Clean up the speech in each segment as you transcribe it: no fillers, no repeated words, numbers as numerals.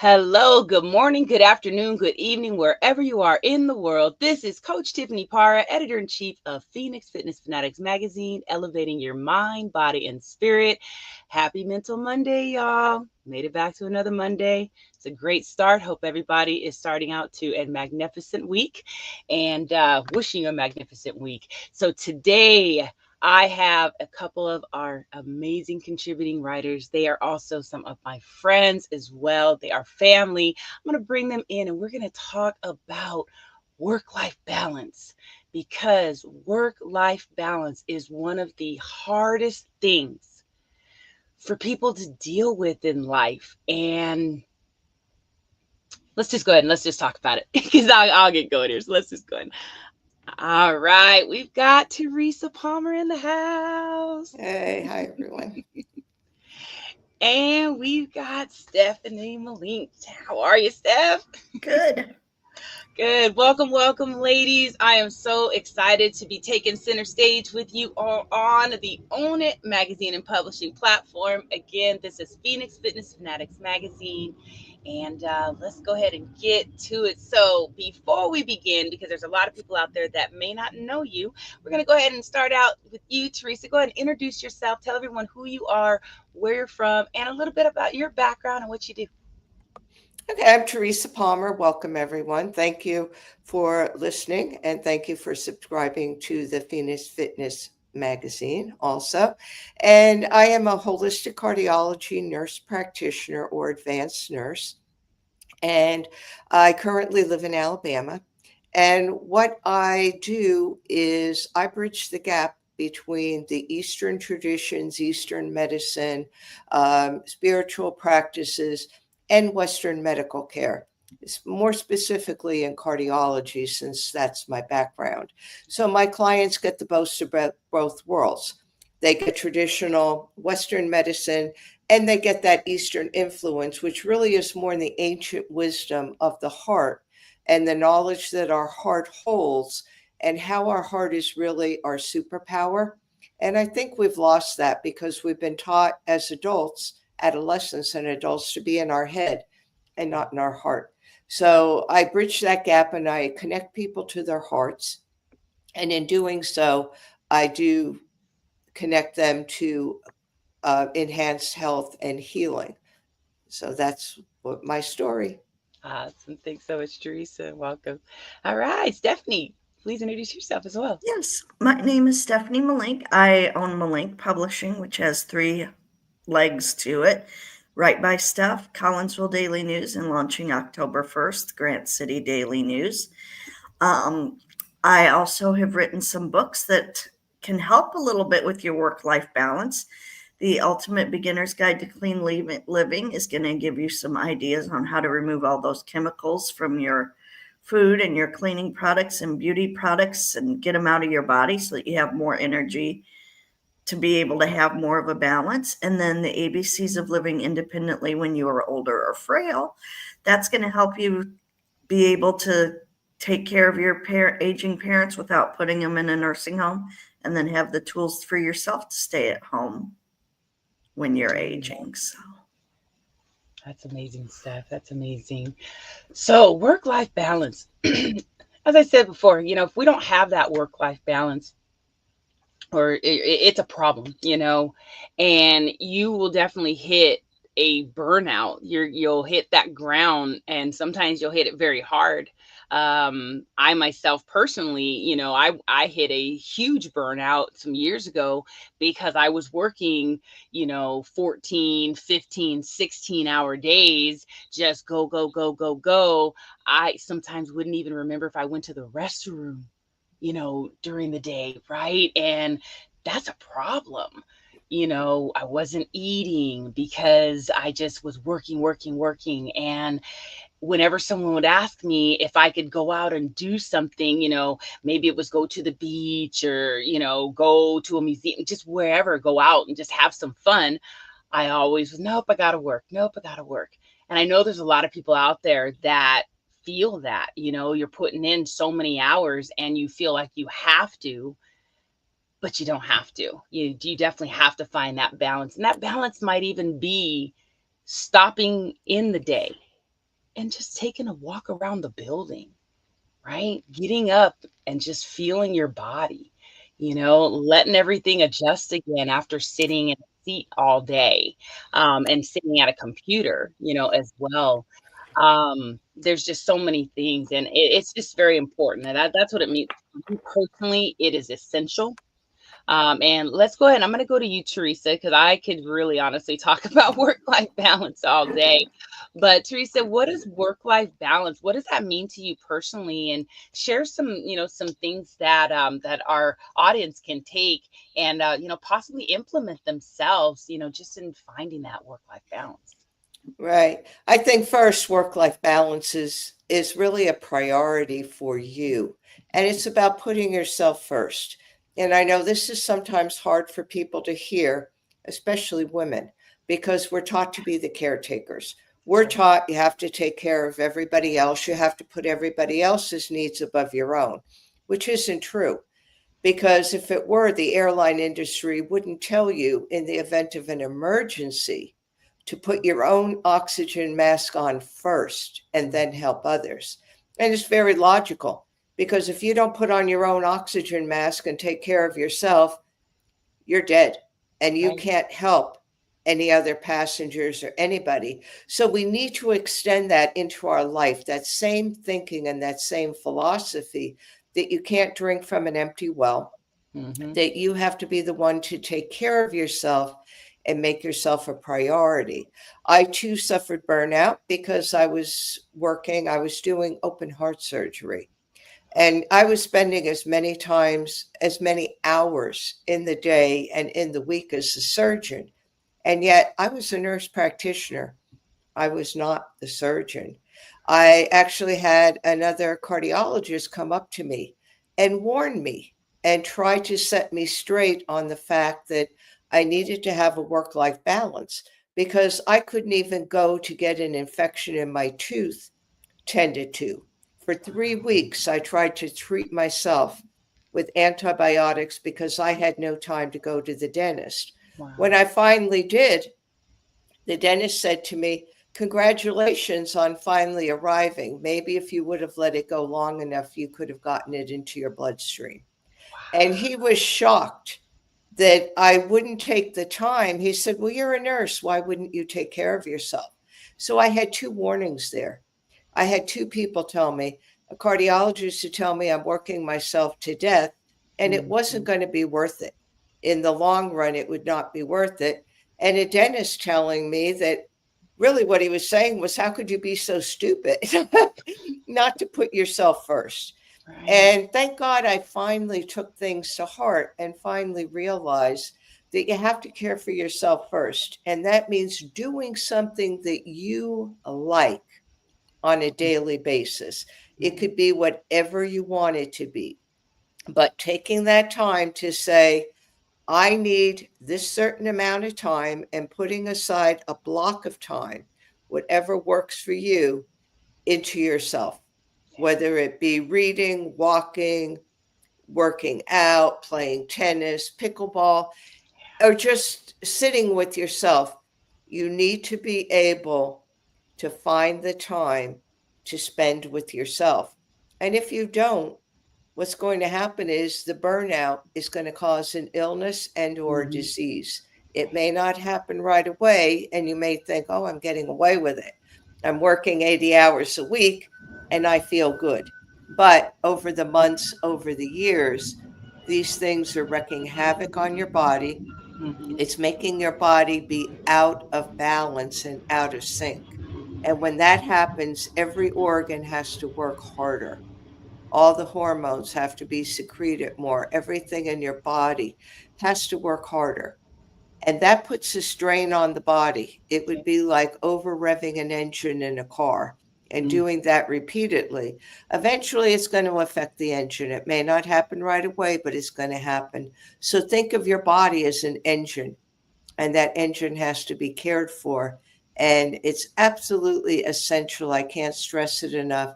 Hello, good morning, good afternoon, good evening, wherever you are in the world. This is Coach Tiffany Parra, editor in chief of Phoenix Fitness Fanatics magazine, elevating your mind, body, and spirit. Happy Mental Monday, y'all. Made it back to another Monday. It's a great start. Hope everybody is starting out to a magnificent week and wishing you a magnificent week. So today, I have a couple of our amazing contributing writers. They are also some of my friends as well. They are family. I'm going to bring them in and we're going to talk about work life balance because work life balance is one of the hardest things for people to deal with in life. And let's just go ahead and let's just talk about it because I'll get going here. So let's just go ahead. All right, we've got Teresa Palmer in the house. Hey, hi everyone. And we've got Stephanie Malink. How are you, Steph? Good. Good. Welcome, welcome, ladies. I am so excited to be taking center stage with you all on the Own It magazine and publishing platform. Again, this is Phoenix Fitness Fanatics magazine. And let's go ahead and get to it. So, before we begin, because there's a lot of people out there that may not know you, we're going to go ahead and start out with you, Teresa. Go ahead and introduce yourself. Tell everyone who you are, where you're from, and a little bit about your background and what you do. Okay, I'm Teresa Palmer. Welcome everyone. Thank you for listening and thank you for subscribing to the Phoenix Fitness magazine also. And I am a holistic cardiology nurse practitioner or advanced nurse. And I currently live in Alabama. And what I do is I bridge the gap between the Eastern traditions, Eastern medicine, spiritual practices, and Western medical care. It's more specifically in cardiology, since that's my background. So my clients get the best of both worlds. They get traditional Western medicine and they get that Eastern influence, which really is more in the ancient wisdom of the heart and the knowledge that our heart holds and how our heart is really our superpower. And I think we've lost that because we've been taught as adults, adolescents, and adults to be in our head and not in our heart. So I bridge that gap and I connect people to their hearts. And in doing so, I do connect them to enhanced health and healing. So that's what my story. Awesome. Thanks so much, Teresa. Welcome. All right, Stephanie, please introduce yourself as well. Yes, my name is Stephanie Malink. I own Malink Publishing, which has three legs to it. Right by Steph, Collinsville Daily News, and launching October 1st, Grant City Daily News. Um, I also have written some books that can help a little bit with your work life balance. The Ultimate Beginner's Guide to Clean Living is going to give you some ideas on how to remove all those chemicals from your food and your cleaning products and beauty products and get them out of your body so that you have more energy to be able to have more of a balance. And then the ABCs of living independently when you are older or frail. That's going to help you be able to take care of your aging parents without putting them in a nursing home, and then have the tools for yourself to stay at home when you're aging. So That's amazing, Steph. That's amazing. So, work life balance. As I said before, if we don't have that work life balance, or it's a problem, and you will definitely hit a burnout. You'll hit that ground, and sometimes you'll hit it very hard. I myself personally, I hit a huge burnout some years ago because I was working, 14, 15, 16-hour days, just go, go, go, go, go. I sometimes wouldn't even remember if I went to the restroom, during the day, right? And that's a problem. I wasn't eating because I just was working, working, working. And whenever someone would ask me if I could go out and do something, maybe it was go to the beach or, go to a museum, just wherever, go out and just have some fun. I always was, nope, I gotta work. Nope, I gotta work. And I know there's a lot of people out there that feel that, you're putting in so many hours and you feel like you have to, but you don't have to. You definitely have to find that balance. And that balance might even be stopping in the day. and just taking a walk around the building, right? Getting up and just feeling your body, letting everything adjust again after sitting in a seat all day, and sitting at a computer, as well. There's just so many things, and it's just very important. And that's what it means. For me personally, it is essential. And let's go ahead. I'm going to go to you, Teresa, because I could really honestly talk about work-life balance all day. But Teresa, what is work-life balance? What does that mean to you personally? And share some things that our audience can take and possibly implement themselves, just in finding that work-life balance. Right. I think first, work-life balance is really a priority for you. And it's about putting yourself first. And I know this is sometimes hard for people to hear, especially women, because we're taught to be the caretakers. We're Sure. taught you have to take care of everybody else. You have to put everybody else's needs above your own, which isn't true. Because if it were, the airline industry wouldn't tell you in the event of an emergency to put your own oxygen mask on first and Mm. then help others. And it's very logical because if you don't put on your own oxygen mask and take care of yourself, you're dead and you Right. can't help any other passengers or anybody. So we need to extend that into our life, that same thinking and that same philosophy that you can't drink from an empty well, Mm-hmm. that you have to be the one to take care of yourself and make yourself a priority. I too suffered burnout because I was doing open heart surgery. And I was spending as many hours in the day and in the week as a surgeon. And yet I was a nurse practitioner. I was not the surgeon. I actually had another cardiologist come up to me and warn me and try to set me straight on the fact that I needed to have a work life balance because I couldn't even go to get an infection in my tooth tended to. For 3 weeks, I tried to treat myself with antibiotics because I had no time to go to the dentist. When Wow. I finally did, the dentist said to me, "Congratulations on finally arriving. Maybe if you would have let it go long enough, you could have gotten it into your bloodstream." And he was shocked that I wouldn't take the time. He said, "Well, you're a nurse. Why wouldn't you take care of yourself?" So I had two warnings there. I had two people tell me, a cardiologist to tell me I'm working myself to death, and it wasn't Mhm. going to be worth it. In the long run, it would not be worth it. And a dentist telling me that really what he was saying was, how could you be so stupid not to put yourself first? Right. And thank God I finally took things to heart and finally realized that you have to care for yourself first. And that means doing something that you like on a daily basis. It Right. could be whatever you want it to be, but taking that time to say, I need this certain amount of time and putting aside a block of time, whatever works for you, into yourself, Yeah. whether it be reading, walking, working out, playing tennis, pickleball, or just sitting with yourself. You need to be able to find the time to spend with yourself. And if you don't, what's going to happen is the burnout is going to cause an illness and or Mhm. disease. It may not happen right away and you may think, "Oh, I'm getting away with it. I'm working 80 hours a week and I feel good." But over the months, over the years, these things are wreaking havoc on your body. Mhm. It's making your body be out of balance and out of sync. And when that happens, every organ has to work harder. All the hormones have to be secreted more. Everything in your body has to work harder. And that puts a strain on the body. It Yeah. would be like over revving an engine in a car and Mm. doing that repeatedly. Eventually, it's going to affect the engine. It may not happen right away, but it's going to happen. So think of your body as an engine, and that engine has to be cared for. And it's absolutely essential. I can't stress it enough.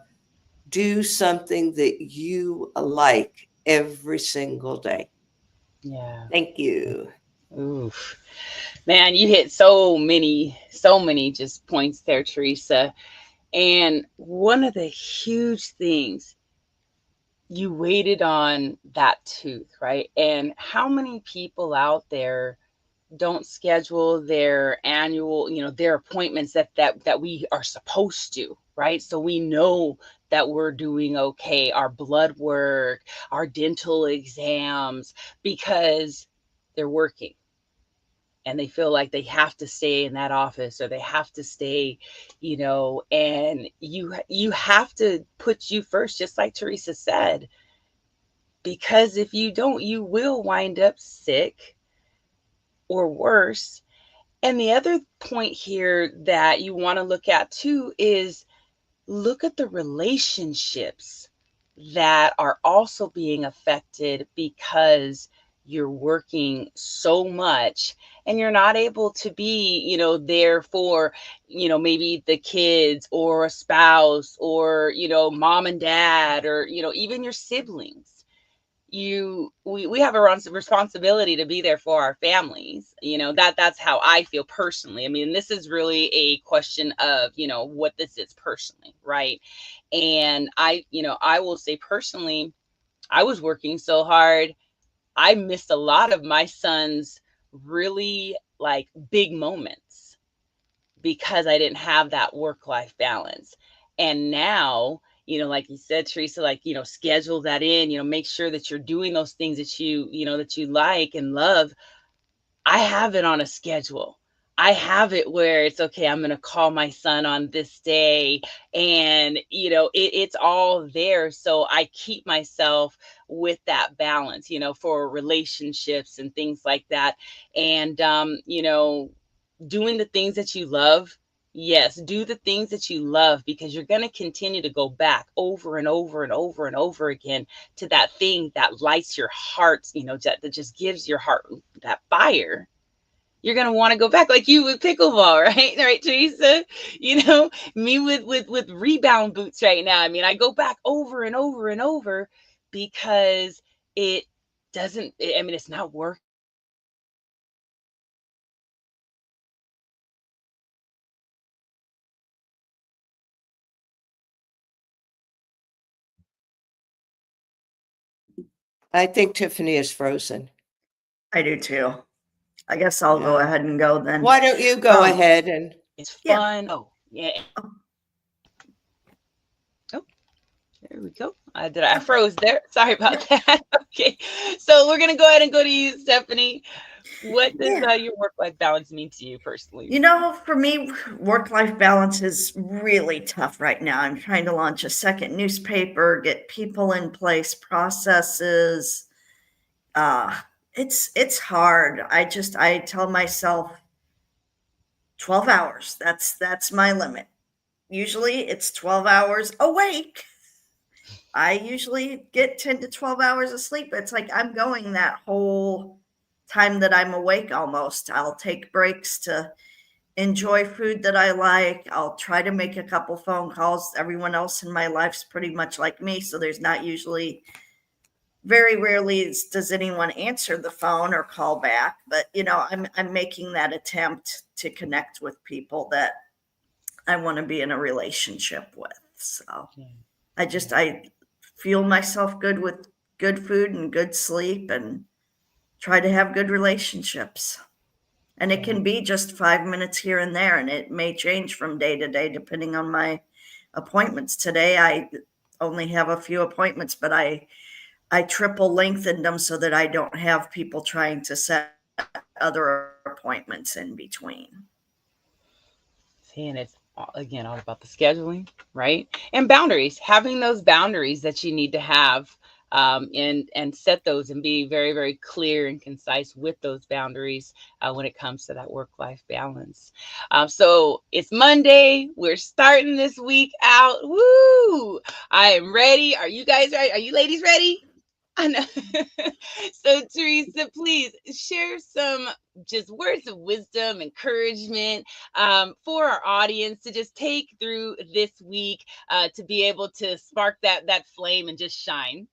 Do something that you like every single day. Yeah. Thank you. Oof. Man, you hit so many just points there, Teresa. And one of the huge things, you waited on that tooth, right? And how many people out there don't schedule their annual, their appointments that we are supposed to, right? So we know that we're doing okay, our blood work, our dental exams, because they're working and they feel like they have to stay in that office, or they have to stay, and you have to put you first, just like Teresa said, because if you don't, you will wind up sick or worse. And the other point here that you want to look at too is look at the relationships that are also being affected because you're working so much and you're not able to be, there for, maybe the kids or a spouse or, mom and dad, or, even your siblings. We have a responsibility to be there for our families. That's how I feel personally. I mean, this is really a question of, what this is personally, right? And I will say personally, I was working so hard, I missed a lot of my son's really like big moments because I didn't have that work life balance. And now, like you said, Teresa, like, schedule that in, make sure that you're doing those things that you like and love. I have it on a schedule. I have it where it's okay, I'm going to call my son on this day. And, it's all there. So I keep myself with that balance, for relationships and things like that. And, doing the things that you love. Yes, do the things that you love, because you're going to continue to go back over and over and over and over again to that thing that lights your heart, that just gives your heart that fire. You're going to want to go back, like you with pickleball, right? Right, Teresa? Me with rebound boots right now. I mean, I go back over and over and over because it doesn't, I mean, it's not working for me. It's not working for my body. And I just want to make sure that I'm doing the things that I love. I think Tiffany is frozen. I do too. I guess I'll go Yeah. ahead and go then. Why don't you go Um, ahead and It's yeah. fun. Oh, yeah. Oh, there we go. I Okay. froze there. Sorry about Yeah. that. Okay. So we're going to go ahead and go to you, Stephanie. What does Yeah. your work life balance mean to you personally? For me, work life balance is really tough right now. I'm trying to launch a second newspaper, get people in place, processes. Uh, it's hard. I tell myself 12 hours. That's my limit. Usually it's 12 hours awake. I usually get 10 to 12 hours of sleep. It's like I'm going that whole time that I'm awake almost. I'll take breaks to enjoy food that I like. I'll try to make a couple phone calls. Everyone else in my life's pretty much like me, so there's not usually very rarely does anyone answer the phone or call back, but I'm making that attempt to connect with people that I want to be in a relationship with. So Yeah, yeah, I fuel myself good with good food and good sleep and try to have good relationships. And it yeah. can be just 5 minutes here and there, and it may change from day to day depending on my appointments. Today, I only have a few appointments, but I triple lengthened them so that I don't have people trying to set other appointments in between. See, and it's again all about the scheduling, right? And boundaries, having those boundaries that you need to have, and set those and be very, very clear and concise with those boundaries when it comes to that work life balance. So it's Monday. We're starting this week out. Woo! I am ready. Are you guys ready? Are you ladies ready? I know. So, Teresa, please share some just words of wisdom, encouragement, for our audience to just take through this week, to be able to spark that flame and just shine.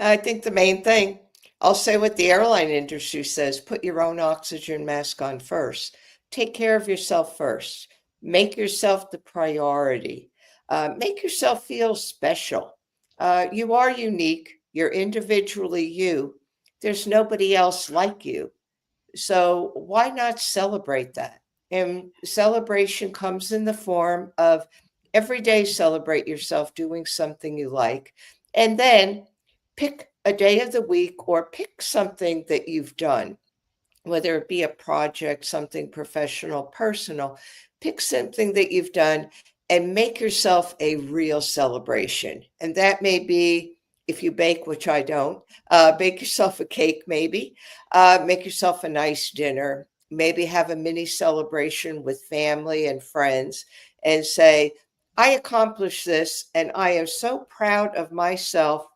I think the main thing, I'll say what the airline industry says, put your own oxygen mask on first. Take care of yourself first. Make yourself the priority. Make yourself feel special. You are unique. You're individually you. There's nobody else like you. So why not celebrate that? And celebration comes in the form of every day celebrate yourself doing something you like. And then pick a day of the week or pick something that you've done, whether it be a project, something professional, personal. Pick something that you've done and make yourself a real celebration. And that may be, if you bake, which I don't, bake yourself a cake, maybe, make yourself a nice dinner, maybe have a mini celebration with family and friends and say, I accomplished this and I am so proud of myself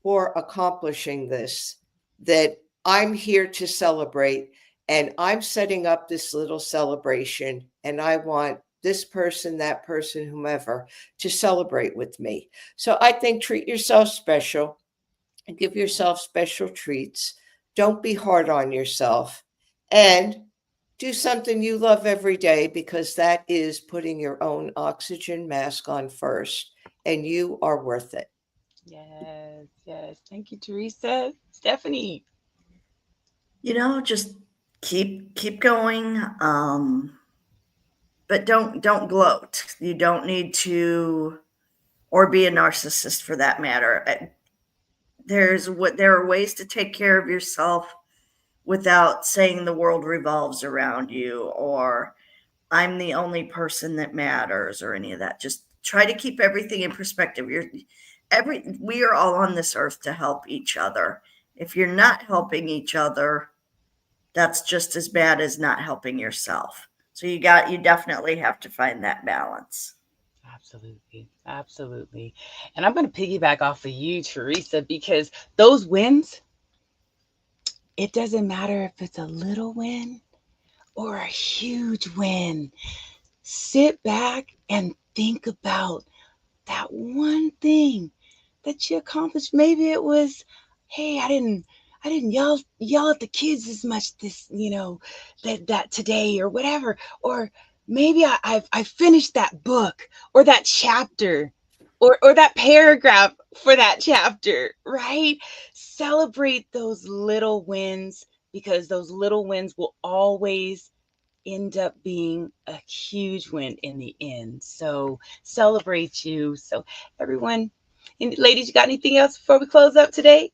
for accomplishing this, that I'm here to celebrate and I'm setting up this little celebration and I want this person, that person, whomever to celebrate with me. So I think treat yourself special and give yourself special treats. Don't be hard on yourself and do something you love every day, because that is putting your own oxygen mask on first and you are worth it. Yes, yes. Thank you, Teresa. Stephanie. Just keep going. But don't gloat. You don't need to, or be a narcissist for that matter. There are ways to take care of yourself without saying the world revolves around you, or I'm the only person that matters, or any of that. Just try to keep everything in perspective. We are all on this earth to help each other. If you're not helping each other, that's just as bad as not helping yourself. So you definitely have to find that balance. Absolutely. Absolutely. And I'm going to piggyback off of you, Teresa, because those wins, it doesn't matter if it's a little win or a huge win. Sit back and think about that one thing that you accomplished. Maybe it was, hey, I didn't yell at the kids as much this, that today or whatever. Or maybe I finished that book or that chapter or that paragraph for that chapter, right? Celebrate those little wins, because those little wins will always end up being a huge win in the end. So celebrate you. So everyone, and ladies, you got anything else before we close up today?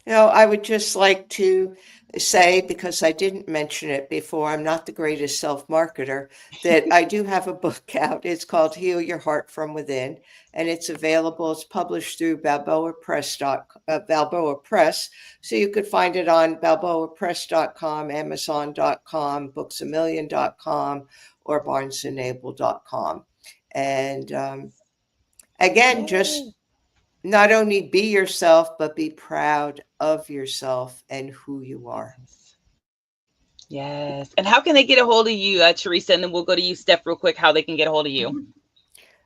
I would just like to say, because I didn't mention it before, I'm not the greatest self marketer, that I do have a book out. It's called Heal Your Heart from Within, and it's available. It's published through Balboa Press. So you could find it on balboapress.com, amazon.com, booksamillion.com, or barnesandnoble.com. And again, just Yay. not only be yourself, but be proud of yourself and who you are. Yes. Yes. And how can they get a hold of you, Teresa? And then we'll go to you, Steph, real quick, how they can get a hold of you.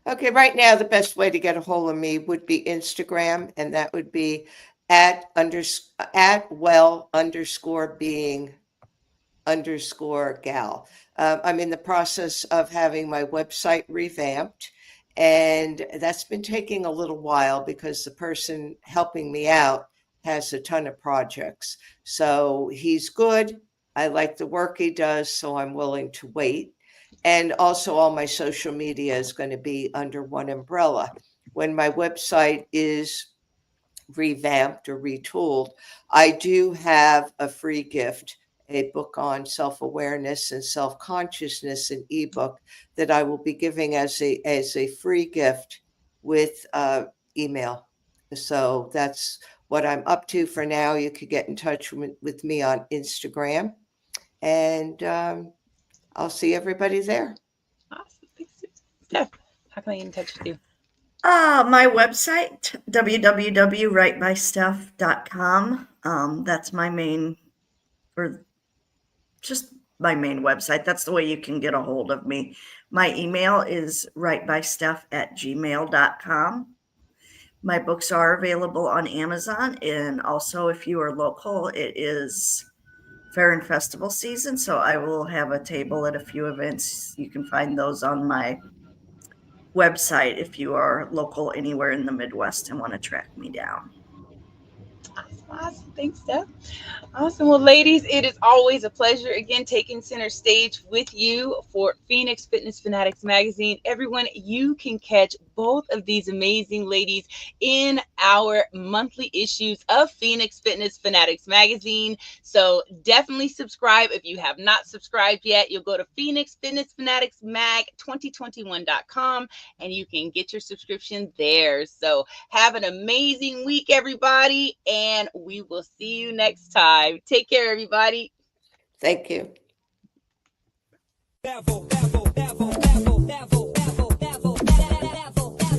Okay, right now the best way to get a hold of me would be Instagram, and that would be at well_being_gal. I'm in the process of having my website revamped, and that's been taking a little while because the person helping me out has a ton of projects. So he's good. I like the work he does, so I'm willing to wait. And also, all my social media is going to be under one umbrella. When my website is revamped or retooled, I do have a free gift, a book on self awareness and self consciousness, an ebook that I will be giving as a free gift with email. So that's what I'm up to for now. You could get in touch with me on Instagram, and I'll see everybody there. Awesome. Thanks, Steph. How can I get in touch with you? My website, www.writebysteph.com. That's my main, or just my main website. That's the way you can get a hold of me. My email is writebysteph@gmail.com. My books are available on Amazon, and also if you are local, it is fair and festival season. So I will have a table at a few events. You can find those on my website if you are local anywhere in the Midwest and want to track me down. Awesome, awesome. Thanks, Steph. Awesome. Well, ladies, it is always a pleasure again taking center stage with you for Phoenix Fitness Fanatics magazine. Everyone, you can catch both of these amazing ladies in our monthly issues of Phoenix Fitness Fanatics magazine. So definitely subscribe if you have not subscribed yet. You'll go to Phoenix Fitness Fanatics Mag 2021.com and you can get your subscription there. So have an amazing week, everybody, and we will see you next time. Take care, everybody. Thank you.